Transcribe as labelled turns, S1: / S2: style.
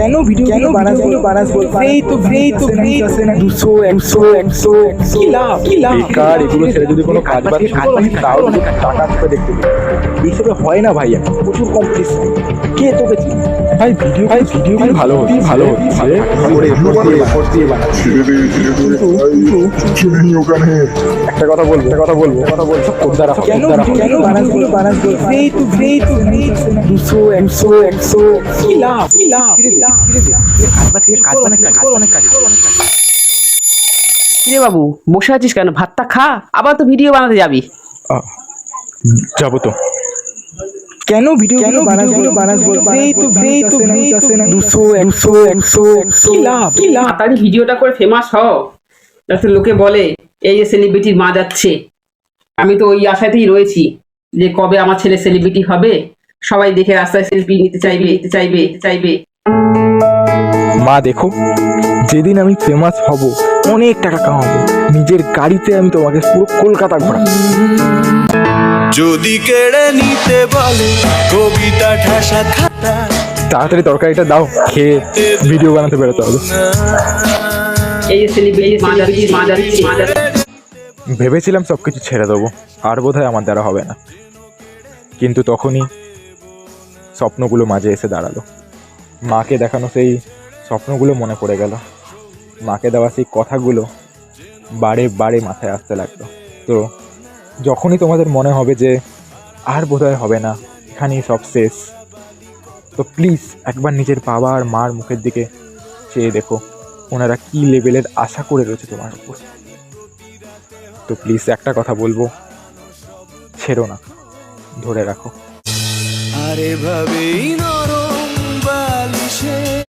S1: কেন ভিডিও বানাস আসে না 200 100 কি লাভ বেকার এগুলো ছেড়ে যদি কোনো কাজ বাজ তাও যদি টাকা আসবে দেখতে পেয়ে এইসবে হয় না ভাই, এখন প্রচুর কম্পিটিশন। কে তোকে চিনি ভাই? ভিডিও ভালো হচ্ছে এফোর্ট দিয়ে বানাচ্ছি।
S2: ওখানে
S1: একটা কথা বলবো সব কোদ্দার কেন বানাস 200 100 কি লাভ
S3: রে বাবু, বসে আছিস কেন? ভাতটা খা, আবার তো ভিডিও বানাতে যাবি।
S1: যাবো তো। কেন ভিডিও বানাস 200 100 কি লাভ
S3: তাড়াতাড়ি ভিডিওটা করে ফেমাস হও, যাতে লোকে বলে এই যে সেলিব্রিটির মা যাচ্ছে। আমি তো ওই আশাতেই রয়েছি যে কবে আমার ছেলে সেলিব্রিটি হবে, সবাই দেখে রাস্তায় সেলফি নিতে চাইবে।
S1: মা দেখো, যেদিন আমি ফেমাস হব, অনেক টাকা কামাবো, নিজের গাড়িতে আমি তোমাকে পুরো কলকাতা ঘোরাবো।
S4: যদি কেড়ে নিতে বলে কবিতা ঠাসা খাতা,
S1: তাড়াতাড়ি তরকারিটা দাও, খেয়ে ভিডিও বানাতে বেরোতে হবে।
S3: এই যে সেলিব্রিটির মা যাচ্ছে।
S1: ভেবেছিলাম সবকিছু ছেড়ে দেবো, আর বোধহয় আমার দ্বারা হবে না, কিন্তু তখনই স্বপ্নগুলো মাঝে এসে দাঁড়ালো। মাকে দেখানো সেই স্বপ্নগুলো মনে পড়ে গেল, মাকে দেওয়া সেই কথাগুলো বারে মাথায় আসতে লাগলো। তো যখনই তোমাদের মনে হবে যে আর বোধহয় হবে না, এখানেই সব শেষ, তো প্লিজ একবার নিজের বাবা আর মার মুখের দিকে চেয়ে দেখো, ওনারা কী লেভেলের আশা করে রয়েছে তোমার উপর। তো প্লিজ একটা কথা বলবো, ছেড়ো না, ধরে রাখো।
S4: আরে ভাবেই নরম